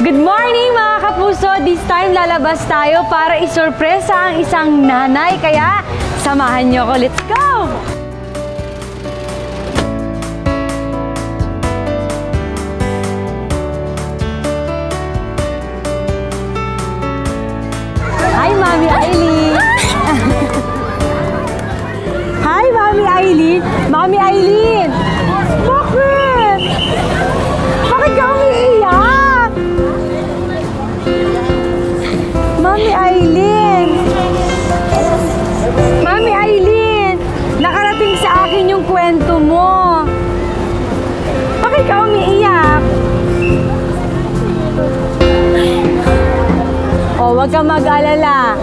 Good morning mga kapuso! This time lalabas tayo para isurpresa ang isang nanay. Kaya samahan niyo ko. Let's go! Hi, Mami Aileen! Hi, Mami Aileen! Mami Aileen! Bakit? Bakit ka umiiyak? Mami Aileen! Mami Aileen! Nakarating sa akin yung kwento mo. Bakit ka umiiyak? O, wag kang mag-alala.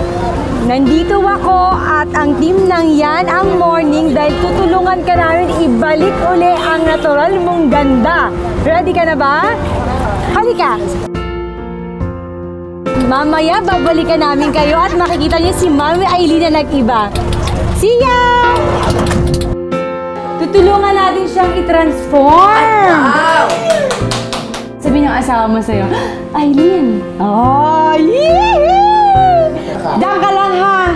Nandito ako at ang team ng Yan ang Morning dahil tutulungan ka namin ibalik uli ang natural mong ganda. Ready ka na ba? Halika! Mamaya babalikan namin kayo at makikita niyo si Mami Aileen na nag-iba. See ya! Tutulungan natin siyang i-transform. Sabi ng asawa mo sa'yo, Aileen! Oh, yee! Diyan ka lang ha!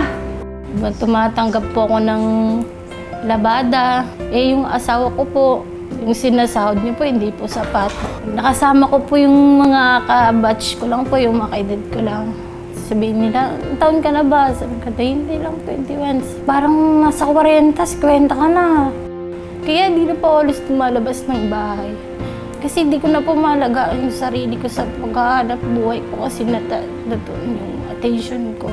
Tumatanggap po ako ng labada. Yung asawa ko po, yung sinasahod niyo po, hindi po sapat. Nakasama ko po yung mga ka-batch ko lang po, yung mga kaedad ko lang. Sabihin nila, taon ka na ba? Sabi ko, hindi lang, 21. Parang nasa 40, 50 ka na. Kaya di na po alis tumalabas ng bahay. Kasi di ko na po malagaan yung sarili ko sa paghahanap buhay ko kasi natuon yung attention ko.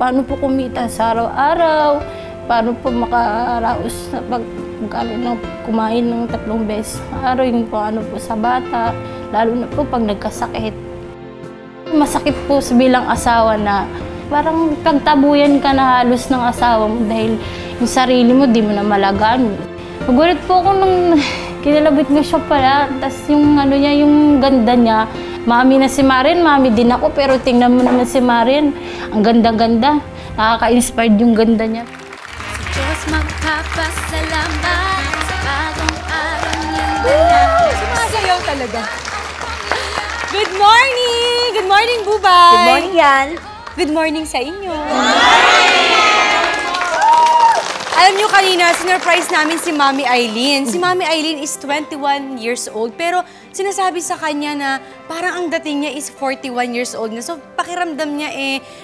Paano po kumita sa araw-araw? Paano po makaraos na kumain ng 3 beses araw, yung paano po sa bata, lalo na po pag nagkasakit. Masakit po bilang asawa na parang pagtabuyan ka na halos ng asawa mo dahil yung sarili mo di mo na malagaan. Nagulat po ako nung kinalabit ko siya pala, tapos yung ano niya, yung ganda niya, mami na si Marin, mami din ako, pero tingnan mo naman si Marin, ang ganda-ganda, nakaka-inspired yung ganda niya. Diyos magpapasalamat sa bagong araw niyang dala. Sumasayaw talaga. Good morning! Good morning, Bubay! Good morning, Yan. Good morning sa inyo. Alam nyo kanina, sinurprise namin si Mami Aileen. Si Mami Aileen is 21 years old, pero sinasabi sa kanya na parang ang dating niya is 41 years old na. So, pakiramdam niya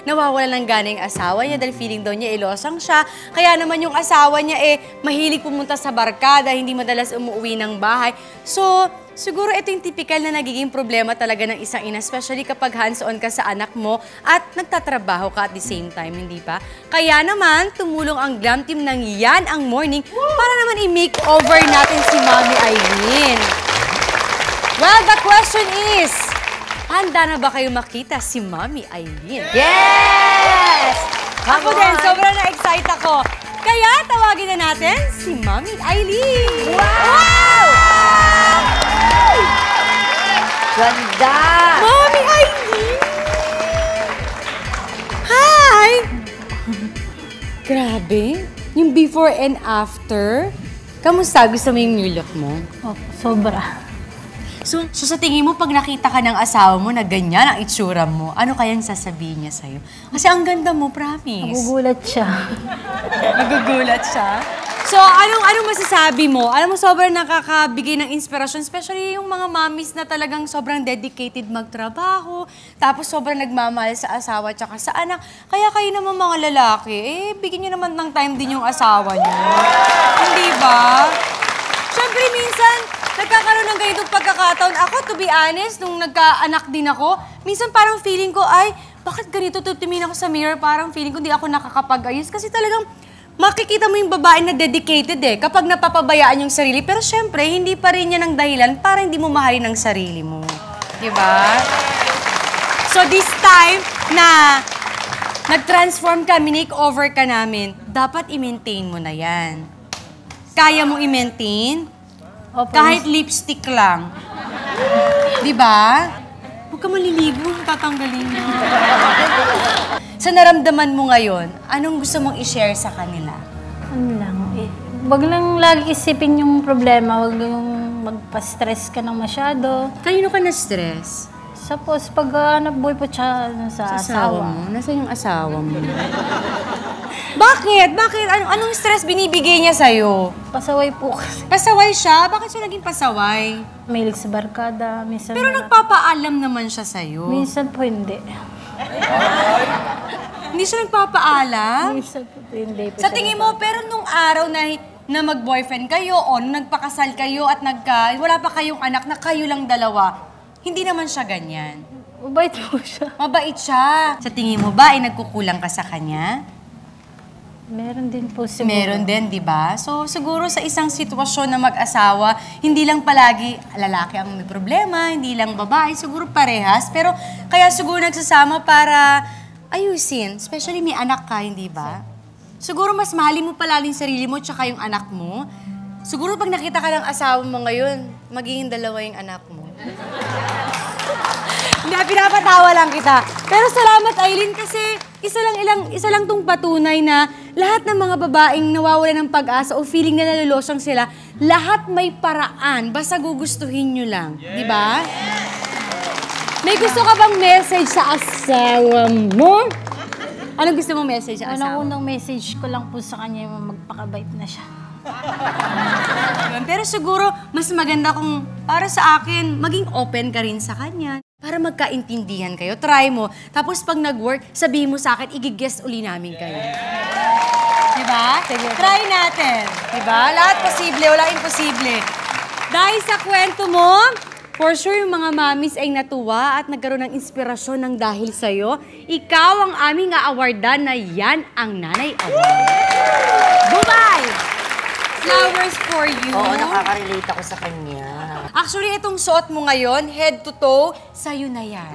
nawawala ng gana yung asawa niya dahil feeling daw niya losang siya. Kaya naman yung asawa niya mahilig pumunta sa barkada, hindi madalas umuwi ng bahay. So, siguro ito yung typical na nagiging problema talaga ng isang ina, especially kapag hands-on ka sa anak mo at nagtatrabaho ka at the same time, hindi ba? Kaya naman, tumulong ang glam team ng Yan ang Morning para naman i-makeover natin si Mami Aileen. Well, the question is, handa na ba kayo makita si Mami Aileen? Yes! Ako din, sobrang na-excite ako. Kaya tawagin na natin si Mami Aileen. Wow! Ganda! Mami Aileen! Hi! Grabe, yung before and after. Kamusta? Gusto mo yung new look mo? Oh, sobra. So sa tingin mo, pag nakita ka ng asawa mo na ganyan ang itsura mo, ano kayang sasabihin niya sa'yo? Kasi ang ganda mo, promise. Nagugulat siya. Nagugulat siya? So, anong masasabi mo? Alam mo, sobrang nakakabigay ng inspirasyon, especially yung mga mommies na talagang sobrang dedicated magtrabaho, tapos sobrang nagmamahal sa asawa at sa anak. Kaya kayo naman mga lalaki, bigyan nyo naman ng time din yung asawa nyo. Hindi ba? Siyempre, minsan, nagkakaroon ng ganitong pagkakataon. Ako, to be honest, nung nagkaanak din ako, minsan parang feeling ko, ay, bakit ganito tutumin ako sa mirror? Parang feeling ko hindi ako nakakapag-ayos. Kasi talagang makikita mo yung babae na dedicated kapag napapabayaan yung sarili. Pero syempre, hindi pa rin yan ang dahilan para hindi mo mahalin ang sarili mo. Diba? So this time na nag-transform ka, make-over ka namin, dapat i-maintain mo na yan. Kaya mo i-maintain? Kahit lipstick lang. Diba? Huwag ka maliligo, tatanggalin mo. Sa naramdaman mo ngayon, anong gusto mong i-share sa kanila? Ano lang, wag lang lagi isipin yung problema, wag yung magpa-stress ka ng masyado. Kanino ka na-stress? Tapos pag nabuhay po siya sa asawa. mo? Nasaan yung asawa mo? Bakit? Bakit? Anong stress binibigay niya sa'yo? Pasaway po kasi. Pasaway siya? Bakit siya naging pasaway? Mahilig sa barkada, minsan Pero wala. nagpapaalam naman siya sa'yo. Minsan po hindi. Hindi siya nagpapaalam? Minsan po hindi po Sa siya tingin mo, pero nung araw na mag-boyfriend kayo o nung nagpakasal kayo at wala pa kayong anak na kayo lang dalawa, hindi naman siya ganyan. mabait po siya. Mabait siya. Sa tingin mo ba, ay nagkukulang ka sa kanya? Meron din po siguro. Meron din, di ba? So, siguro sa isang sitwasyon na mag-asawa, hindi lang palagi lalaki ang may problema, hindi lang babae, siguro parehas. Pero kaya siguro nagsasama para ayusin. Especially may anak ka, hindi ba? Siguro mas mahalin mo palalo yung sarili mo tsaka yung anak mo. Siguro pag nakita ka ng asawa mo ngayon, magiging dalawa yung anak mo. Hindi, pinapatawa lang kita. Pero salamat, Aileen, kasi isa lang tong patunay na lahat ng mga babaeng nawawala ng pag-asa o feeling na nalulosang sila, lahat may paraan, basta gugustuhin nyo lang. Di ba? May gusto ka bang message sa asawa mo? Anong gusto mong message sa asawa? Unang message ko lang po sa kanya yung magpakabait na siya. Pero siguro, mas maganda kung para sa akin, maging open ka rin sa kanya. Para magkaintindihan kayo. Try mo. Tapos pag nag-work, sabihin mo sa akin, igigest uli namin kayo. Diba? Try natin. Diba? Lahat posible, wala imposible. Dahil sa kwento mo, for sure yung mga mamis ay natuwa at nagkaroon ng inspirasyon ng dahil sa'yo. Ikaw ang aming aawardan na yan ang Nanay Award. Bye-bye! Flowers for you. Oo, nakaka-relate ako sa kanya. Actually, itong suot mo ngayon, head to toe, sa'yo na yan.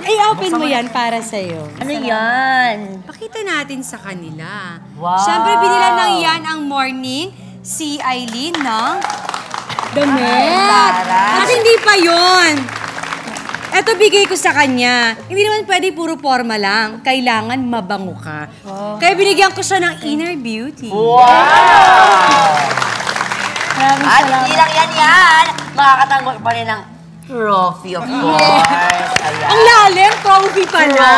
Ay, open mo yan para sa'yo. Ano yan? Pakita natin sa kanila. Wow! Siyempre, binilan ng yan ang morning si Aileen ng damit. Taray. At hindi pa yon. Eto, bigay ko sa kanya. Hindi naman pwede puro forma lang. Kailangan mabango ka. Kaya binigyan ko siya ng inner beauty. Wow! Maraming At salamat. hindi lang yan. Makakatanggap pa rin ng trophy, of course. Ayan. Ang lalim, trophy pala.